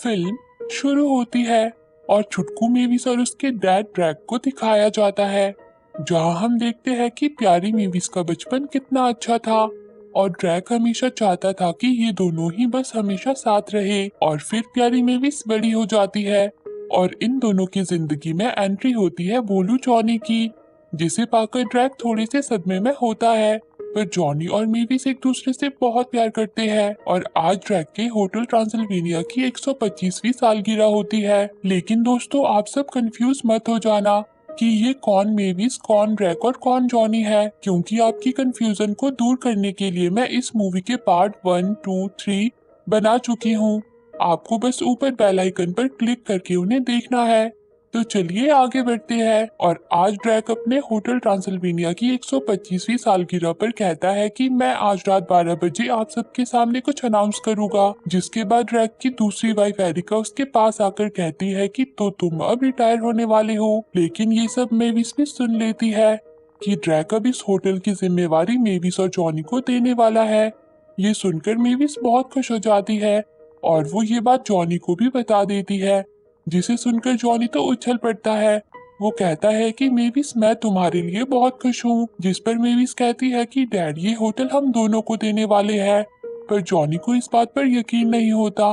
Film शुरू होती है और छुटकू मेविस और उसके डैड ड्रैग को दिखाया जाता है, जहां हम देखते हैं कि प्यारी मेविस का बचपन कितना अच्छा था और ड्रैग हमेशा चाहता था कि ये दोनों ही बस हमेशा साथ रहे। और फिर प्यारी मेविस बड़ी हो जाती है और इन दोनों की जिंदगी में एंट्री होती है भोलू जॉनी की, जिसे पाकर ड्रैग थोड़े से सदमे में होता है। पर जॉनी और मेविस एक दूसरे से बहुत प्यार करते हैं और आज ड्रैग के होटल ट्रांसिल्वेनिया की 125वीं सालगिरह होती है। लेकिन दोस्तों, आप सब कंफ्यूज मत हो जाना कि ये कौन मेविस, कौन ड्रैग और कौन जॉनी है, क्योंकि आपकी कंफ्यूजन को दूर करने के लिए मैं इस मूवी के पार्ट 1, 2, 3 बना चुकी हूँ। आपको बस ऊपर बेल आइकन पर क्लिक करके उन्हें देखना है। तो चलिए आगे बढ़ते हैं। और आज ड्रैक अपने होटल ट्रांसिल्वेनिया की 125वीं सालगिरह पर कहता है कि मैं आज रात 12 बजे आप सबके सामने कुछ अनाउंस करूंगा, जिसके बाद ड्रैक की दूसरी वाइफ एरिका उसके पास आकर कहती है कि तो तुम अब रिटायर होने वाले हो। लेकिन ये सब मेविस भी सुन लेती है कि ड्रैक अब इस होटल की जिम्मेवारी मेविस और जॉनी को देने वाला है। ये सुनकर मेविस बहुत खुश हो जाती है और वो ये बात जॉनी को भी बता देती है, जिसे सुनकर जॉनी तो उछल पड़ता है। वो कहता है कि मेविस, मैं तुम्हारे लिए बहुत खुश हूँ। जिस पर मेविस कहती है कि डैड, ये होटल हम दोनों को देने वाले हैं। पर जॉनी को इस बात पर यकीन नहीं होता।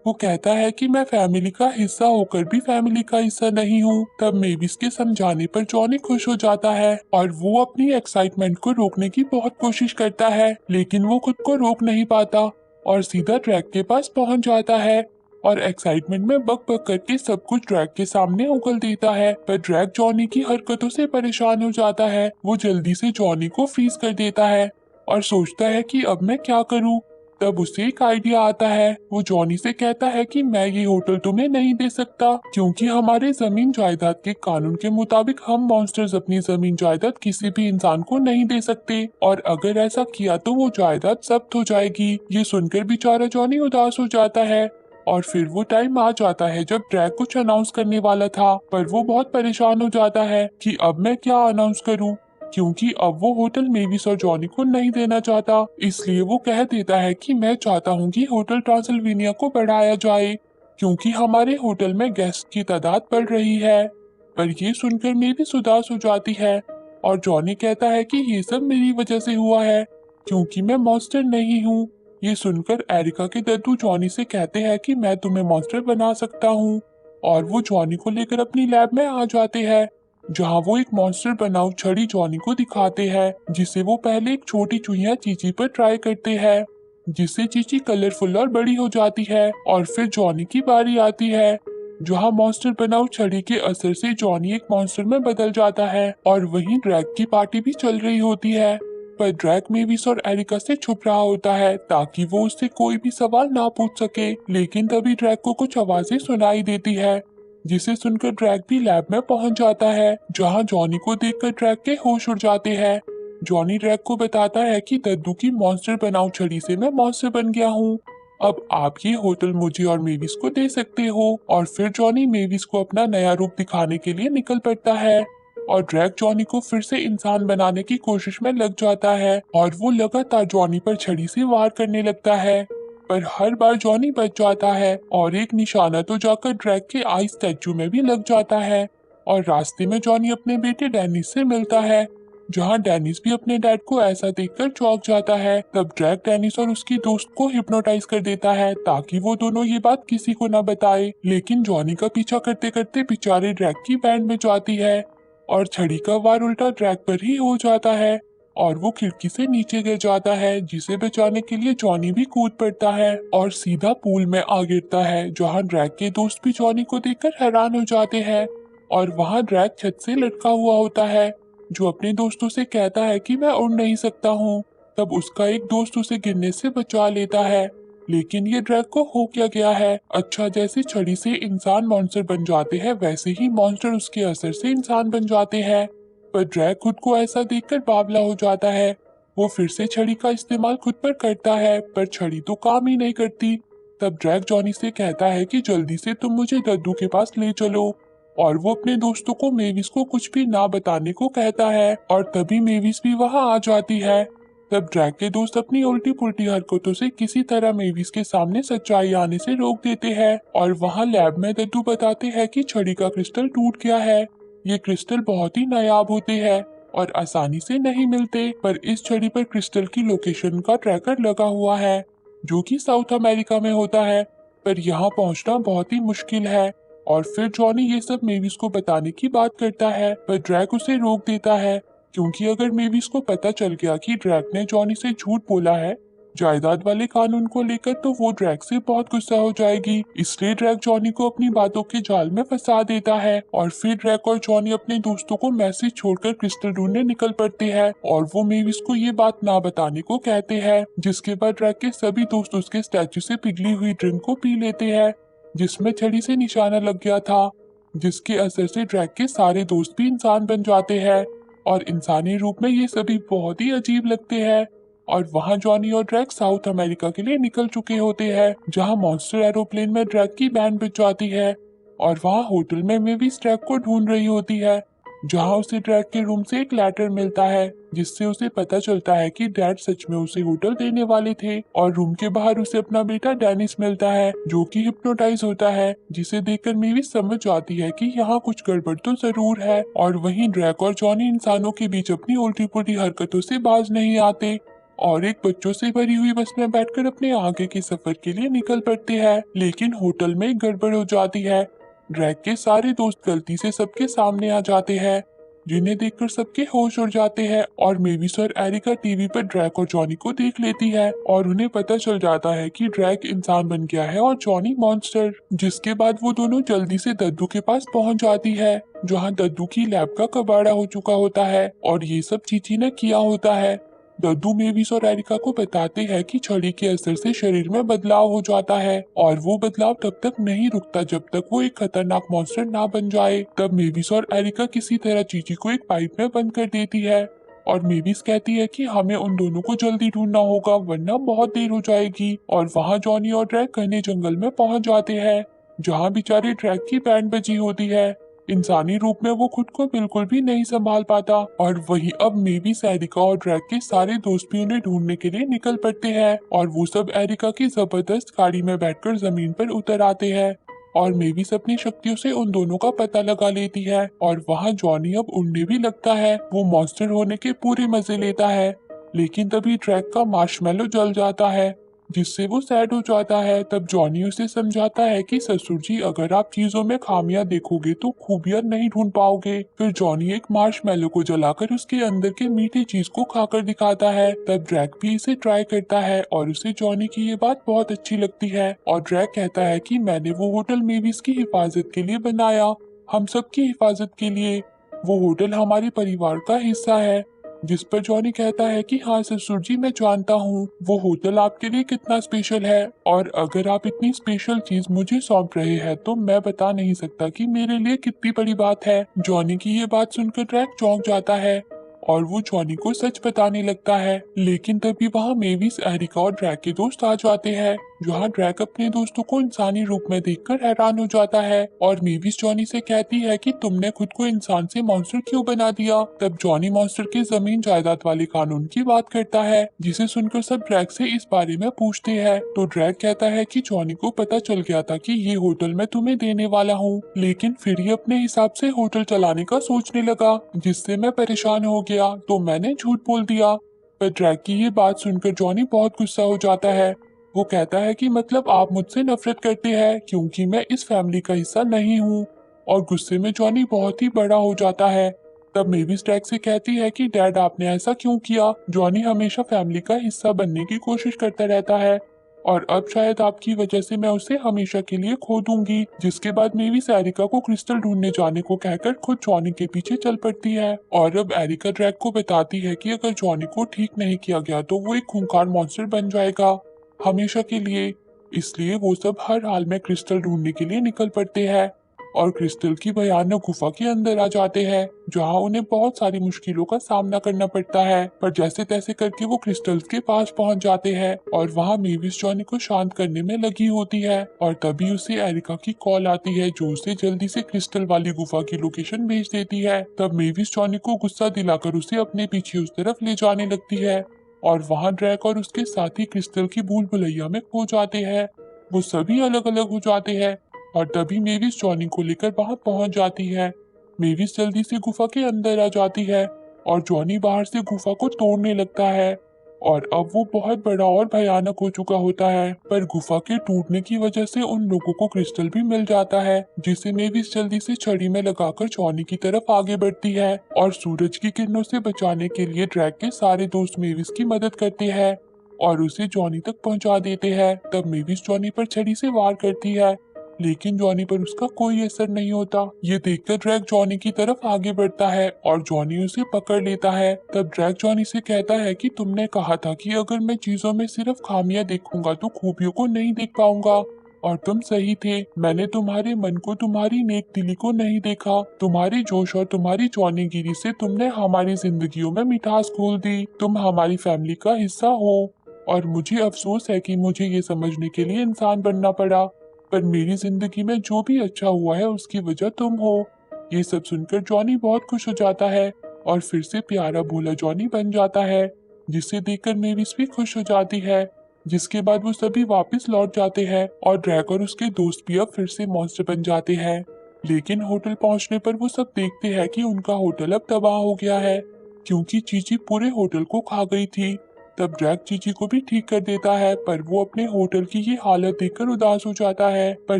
वो कहता है कि मैं फैमिली का हिस्सा होकर भी फैमिली का हिस्सा नहीं हूँ। तब मेविस के समझाने पर जॉनी खुश हो जाता है और वो अपनी एक्साइटमेंट को रोकने की बहुत कोशिश करता है, लेकिन वो खुद को रोक नहीं पाता और सीधा ट्रैक के पास पहुंच जाता है और एक्साइटमेंट में बक बक करके सब कुछ ड्रैग के सामने उगल देता है। पर ड्रैग जॉनी की हरकतों से परेशान हो जाता है। वो जल्दी से जॉनी को फ्रीज कर देता है और सोचता है कि अब मैं क्या करूं। तब उसे एक आइडिया आता है। वो जॉनी से कहता है कि मैं ये होटल तुम्हें नहीं दे सकता, क्योंकि हमारे जमीन जायदाद के कानून के मुताबिक हम मॉन्स्टर्स अपनी जमीन जायदाद किसी भी इंसान को नहीं दे सकते, और अगर ऐसा किया तो वो जायदाद जब्त हो जाएगी। ये सुनकर बेचारा जॉनी उदास हो जाता है। और फिर वो टाइम आ जाता है जब ड्रैग कुछ अनाउंस करने वाला था, पर वो बहुत परेशान हो जाता है कि अब मैं क्या अनाउंस करूं, क्योंकि अब वो होटल मेविस और जॉनी को नहीं देना चाहता। इसलिए वो कह देता है कि मैं चाहता हूं कि होटल ट्रांसिल्वेनिया को बढ़ाया जाए, क्योंकि हमारे होटल में गेस्ट की तादाद बढ़ रही है। पर ये सुनकर मेविस उदास हो जाती है और जॉनी कहता है कि ये सब मेरी वजह से हुआ है, क्योंकि मैं मॉन्स्टर नहीं हूँ। ये सुनकर एरिका के दद्दू जॉनी से कहते हैं कि मैं तुम्हें मॉन्स्टर बना सकता हूँ, और वो जॉनी को लेकर अपनी लैब में आ जाते हैं, जहाँ वो एक मॉन्स्टर बनाऊ छड़ी जॉनी को दिखाते हैं, जिसे वो पहले एक छोटी चूहिया चीची पर ट्राई करते हैं, जिससे चीची कलरफुल और बड़ी हो जाती है। और फिर जॉनी की बारी आती है, जहाँ मॉन्स्टर बनाऊ छड़ी के असर से जॉनी एक मॉन्स्टर में बदल जाता है और वहीं ड्रैग की पार्टी भी चल रही होती है। पर ड्रैग मेविस और एरिका से छुप रहा होता है ताकि वो उससे कोई भी सवाल ना पूछ सके। लेकिन तभी ड्रैग को कुछ आवाजें सुनाई देती है, जिसे सुनकर ड्रैग भी लैब में पहुंच जाता है, जहां जॉनी को देखकर ड्रैग के होश उड़ जाते हैं। जॉनी ड्रैग को बताता है कि दद्दू की मॉन्स्टर बनाऊ छड़ी से मैं मॉन्स्टर बन गया हूँ। अब आप ये होटल मुझे और मेविस को दे सकते हो। और फिर जॉनी मेविस को अपना नया रूप दिखाने के लिए निकल पड़ता है और ड्रैग जॉनी को फिर से इंसान बनाने की कोशिश में लग जाता है और वो लगातार जॉनी पर छड़ी से वार करने लगता है। पर हर बार जॉनी बच जाता है और एक निशाना तो जाकर ड्रैग के आई स्टैचू में भी लग जाता है। और रास्ते में जॉनी अपने बेटे डेनिस से मिलता है, जहाँ डेनिस भी अपने डैड को ऐसा देखकर चौंक जाता है। तब ड्रैग डेनिस और उसकी दोस्त को हिप्नोटाइज कर देता है ताकि वो दोनों ये बात किसी को न बताए। लेकिन जॉनी का पीछा करते करते बेचारे ड्रैग की बैंड में जाती है और छड़ी का वार उल्टा ड्रैग पर ही हो जाता है और वो खिड़की से नीचे गिर जाता है, जिसे बचाने के लिए जॉनी भी कूद पड़ता है और सीधा पूल में आ गिरता है, जहाँ ड्रैग के दोस्त भी जॉनी को देखकर हैरान हो जाते हैं। और वहाँ ड्रैग छत से लटका हुआ होता है, जो अपने दोस्तों से कहता है कि मैं उड़ नहीं सकता हूँ। तब उसका एक दोस्त उसे गिरने से बचा लेता है। लेकिन ये ड्रैग को हो क्या गया है। अच्छा, जैसे छड़ी से इंसान मॉन्स्टर बन जाते हैं, वैसे ही मॉन्स्टर उसके असर से इंसान बन जाते हैं। पर ड्रैग खुद को ऐसा देखकर बावला हो जाता है। वो फिर से छड़ी का इस्तेमाल खुद पर करता है, पर छड़ी तो काम ही नहीं करती। तब ड्रैग जॉनी से कहता है कि जल्दी से तुम मुझे दद्दू के पास ले चलो, और वो अपने दोस्तों को मेविस को कुछ भी ना बताने को कहता है। और तभी मेविस भी वहाँ आ जाती है तब ड्रैक के दोस्त अपनी उल्टी पुल्टी हरकतों से किसी तरह मेविस के सामने सच्चाई आने से रोक देते हैं और वहाँ लैब में दद्दू बताते हैं कि छड़ी का क्रिस्टल टूट गया है। ये क्रिस्टल बहुत ही नायाब होते हैं और आसानी से नहीं मिलते, पर इस छड़ी पर क्रिस्टल की लोकेशन का ट्रैकर लगा हुआ है जो कि साउथ अमेरिका में होता है, पर यहाँ पहुँचना बहुत ही मुश्किल है। और फिर जॉनी ये सब मेविस को बताने की बात करता है, पर ड्रैक उसे रोक देता है क्योंकि अगर मेविस को पता चल गया कि ड्रैक ने जॉनी से झूठ बोला है जायदाद वाले कानून को लेकर, तो वो ड्रैक से बहुत गुस्सा हो जाएगी। इसलिए ड्रैक जॉनी को अपनी बातों के जाल में फंसा देता है और फिर ड्रैक और जॉनी अपने दोस्तों को मैसेज छोड़कर क्रिस्टल ढूंढने निकल पड़ते हैं और वो मेविस को ये बात ना बताने को कहते हैं। जिसके बाद ड्रैक के सभी दोस्त उसके स्टैचू से पिघली हुई ड्रिंक को पी लेते हैं जिसमें छड़ी से निशाना लग गया था, जिसके असर से ड्रैक के सारे दोस्त भी इंसान बन जाते हैं और इंसानी रूप में ये सभी बहुत ही अजीब लगते हैं। और वहाँ जॉनी और ड्रैक साउथ अमेरिका के लिए निकल चुके होते हैं, जहाँ मॉन्स्टर एरोप्लेन में ड्रैक की बैंड बज जाती है और वहाँ होटल में मेविस ड्रैक को ढूंढ रही होती है, जहाँ उसे ड्रैक के रूम से एक लेटर मिलता है जिससे उसे पता चलता है कि डैड सच में उसे होटल देने वाले थे। और रूम के बाहर उसे अपना बेटा डेनिस मिलता है जो कि हिप्नोटाइज होता है, जिसे देखकर मेविस समझ जाती है कि यहाँ कुछ गड़बड़ तो जरूर है। और वहीं ड्रैक और जॉनी इंसानों के बीच अपनी उल्टी पुल्टी हरकतों से बाज नहीं आते और एक बच्चों से भरी हुई बस में बैठकर अपने आगे के सफर के लिए निकल पड़ते हैं। लेकिन होटल में एक गड़बड़ हो जाती है। ड्रैक के सारे दोस्त गलती से सबके सामने आ जाते हैं, जिन्हें देखकर सबके होश उड़ जाते हैं और मेविस और एरिका टीवी पर ड्रैक और जॉनी को देख लेती है और उन्हें पता चल जाता है कि ड्रैक इंसान बन गया है और जॉनी मॉन्स्टर। जिसके बाद वो दोनों जल्दी से दद्दू के पास पहुंच जाती है, जहां दद्दू की लैब का कबाड़ा हो चुका होता है और ये सब चीची ने किया होता है। दद्दू मेविस और एरिका को बताते हैं कि छड़ी के असर से शरीर में बदलाव हो जाता है और वो बदलाव तब तक नहीं रुकता जब तक वो एक खतरनाक मॉन्स्टर ना बन जाए। तब मेविस और एरिका किसी तरह चीची को एक पाइप में बंद कर देती है और मेविस कहती है कि हमें उन दोनों को जल्दी ढूंढना होगा वरना बहुत देर हो जाएगी। और वहाँ जॉनी और ड्रैक घने जंगल में पहुंच जाते हैं, जहाँ बेचारे ड्रैक की बैंड बजी होती है। इंसानी रूप में वो खुद को बिल्कुल भी नहीं संभाल पाता और वही अब मेविस, एरिका और ड्रैक के सारे दोस्त भी उन्हें ढूंढने के लिए निकल पड़ते हैं और वो सब एरिका की जबरदस्त गाड़ी में बैठकर जमीन पर उतर आते हैं और मेविस अपनी शक्तियों से उन दोनों का पता लगा लेती है। और वहाँ जॉनी अब उड़ने भी लगता है, वो मॉन्स्टर होने के पूरे मजे लेता है। लेकिन तभी ड्रैक का मार्शमैलो जल जाता है जिससे वो सैड हो जाता है। तब जॉनी उसे समझाता है कि ससुर जी, अगर आप चीजों में खामियां देखोगे तो खूबियां नहीं ढूंढ पाओगे। फिर जॉनी एक मार्शमैलो को जलाकर उसके अंदर के मीठी चीज को खाकर दिखाता है। तब ड्रैक भी इसे ट्राई करता है और उसे जॉनी की ये बात बहुत अच्छी लगती है और ड्रैक कहता है कि मैंने वो होटल मेविस की हिफाजत के लिए बनाया, हम सबकी हिफाजत के लिए। वो होटल हमारे परिवार का हिस्सा है। जिस पर जॉनी कहता है कि हाँ ससुर जी, मैं जानता हूँ वो होटल आपके लिए कितना स्पेशल है और अगर आप इतनी स्पेशल चीज मुझे सौंप रहे हैं तो मैं बता नहीं सकता कि मेरे लिए कितनी बड़ी बात है। जॉनी की ये बात सुनकर ड्रैक चौंक जाता है और वो जॉनी को सच बताने लगता है। लेकिन तभी वहाँ मेविस, एरिका और ड्रैक के दोस्त आ जाते हैं, जहाँ ड्रैक अपने दोस्तों को इंसानी रूप में देखकर हैरान हो जाता है और मेविस जॉनी से कहती है कि तुमने खुद को इंसान से मॉन्स्टर क्यों बना दिया। तब जॉनी मॉन्स्टर के जमीन जायदाद वाले कानून की बात करता है, जिसे सुनकर सब ड्रैक से इस बारे में पूछते हैं। तो ड्रैक कहता है कि जॉनी को पता चल गया था कि ये होटल मैं तुम्हें देने वाला हूँ, लेकिन फिर ये अपने हिसाब से होटल चलाने का सोचने लगा, जिससे मैं परेशान हो गया तो मैंने झूठ बोल दिया। पर ड्रैक की ये बात सुनकर जॉनी बहुत गुस्सा हो जाता है। वो कहता है कि मतलब आप मुझसे नफरत करते हैं क्योंकि मैं इस फैमिली का हिस्सा नहीं हूँ। और गुस्से में जॉनी बहुत ही बड़ा हो जाता है। तब मेविस ड्रैक से कहती है कि डैड, आपने ऐसा क्यों किया। जॉनी हमेशा फैमिली का हिस्सा बनने की कोशिश करता रहता है और अब शायद आपकी वजह से मैं उसे हमेशा के लिए खो दूंगी। जिसके बाद मेविस एरिका को क्रिस्टल ढूंढने जाने को कहकर खुद जॉनी के पीछे चल पड़ती है और अब एरिका ड्रैक को बताती है कि अगर जॉनी को ठीक नहीं किया गया तो वो एक खूंखार मॉन्स्टर बन जाएगा हमेशा के लिए। इसलिए वो सब हर हाल में क्रिस्टल ढूंढने के लिए निकल पड़ते हैं और क्रिस्टल की भयानक गुफा के अंदर आ जाते हैं, जहां उन्हें बहुत सारी मुश्किलों का सामना करना पड़ता है। पर जैसे तैसे करके वो क्रिस्टल्स के पास पहुंच जाते हैं और वहां मेविस जॉनी को शांत करने में लगी होती है और तभी उसे एरिका की कॉल आती है, जो उसे जल्दी से क्रिस्टल वाली गुफा की लोकेशन भेज देती है। तब मेविस जॉनी को गुस्सा दिलाकर उसे अपने पीछे उस तरफ ले जाने लगती है और वहाँ ड्रैक और उसके साथी क्रिस्टल की भूल भुलैया में खो जाते हैं। वो सभी अलग अलग हो जाते हैं और तभी मेविस जॉनी को लेकर वहाँ पहुँच जाती है। मेविस जल्दी से गुफा के अंदर आ जाती है और जॉनी बाहर से गुफा को तोड़ने लगता है और अब वो बहुत बड़ा और भयानक हो चुका होता है। पर गुफा के टूटने की वजह से उन लोगों को क्रिस्टल भी मिल जाता है, जिसे मेविस जल्दी से छड़ी में लगाकर जॉनी की तरफ आगे बढ़ती है और सूरज की किरणों से बचाने के लिए ड्रैग के सारे दोस्त मेविस की मदद करते हैं और उसे जॉनी तक पहुंचा देते हैं। तब मेविस जॉनी पर छड़ी से वार करती है, लेकिन जॉनी पर उसका कोई असर नहीं होता। ये देखकर ड्रैग जॉनी की तरफ आगे बढ़ता है और जॉनी उसे पकड़ लेता है। तब ड्रैग जॉनी से कहता है कि तुमने कहा था कि अगर मैं चीजों में सिर्फ खामियां देखूंगा तो खूबियों को नहीं देख पाऊंगा, और तुम सही थे। मैंने तुम्हारे मन को, तुम्हारी नेक दिली को नहीं देखा। तुम्हारी जोश और तुम्हारी जॉनीगिरी से तुमने हमारी जिंदगियों में मिठास घोल दी। तुम हमारी फैमिली का हिस्सा हो और मुझे अफसोस है कि मुझे ये समझने के लिए इंसान बनना पड़ा, पर मेरी जिंदगी में जो भी अच्छा हुआ है उसकी वजह तुम हो। ये सब सुनकर जॉनी बहुत खुश हो जाता है और फिर से प्यारा भोला जॉनी बन जाता है, जिसे देखकर मेविस भी खुश हो जाती है। जिसके बाद वो सभी वापस लौट जाते हैं और ड्रैग और उसके दोस्त भी अब फिर से मॉन्स्टर बन जाते हैं। लेकिन होटल पहुंचने पर वो सब देखते हैं कि उनका होटल अब तबाह हो गया है, क्योंकि चीची पूरे होटल को खा गई थी। तब ड्रैग चीची को भी ठीक कर देता है, पर वो अपने होटल की ये हालत देखकर उदास हो जाता है। पर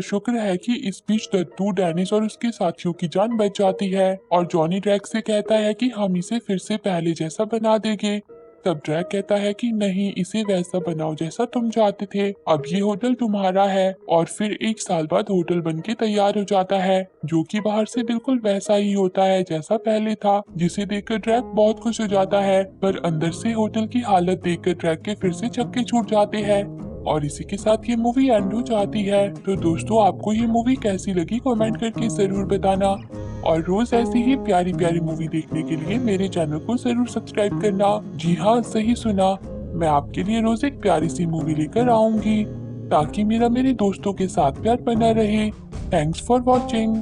शुक्र है कि इस बीच दत्तू, डेनिस और उसके साथियों की जान बच जाती है और जॉनी ड्रैग से कहता है कि हम इसे फिर से पहले जैसा बना देंगे। तब ड्रैग कहता है कि नहीं, इसे वैसा बनाओ जैसा तुम चाहते थे। अब ये होटल तुम्हारा है। और फिर 1 साल बाद होटल बनके तैयार हो जाता है, जो कि बाहर से बिल्कुल वैसा ही होता है जैसा पहले था, जिसे देखकर ड्रैग बहुत खुश हो जाता है। पर अंदर से होटल की हालत देखकर ड्रैग के फिर से चक्के छूट जाते हैं। और इसी के साथ ये मूवी एंड हो जाती है। तो दोस्तों, आपको ये मूवी कैसी लगी कमेंट करके जरूर बताना, और रोज ऐसी ही प्यारी प्यारी मूवी देखने के लिए मेरे चैनल को जरूर सब्सक्राइब करना। जी हाँ, सही सुना, मैं आपके लिए रोज एक प्यारी सी मूवी लेकर आऊंगी, ताकि मेरे दोस्तों के साथ प्यार बना रहे। Thanks for watching.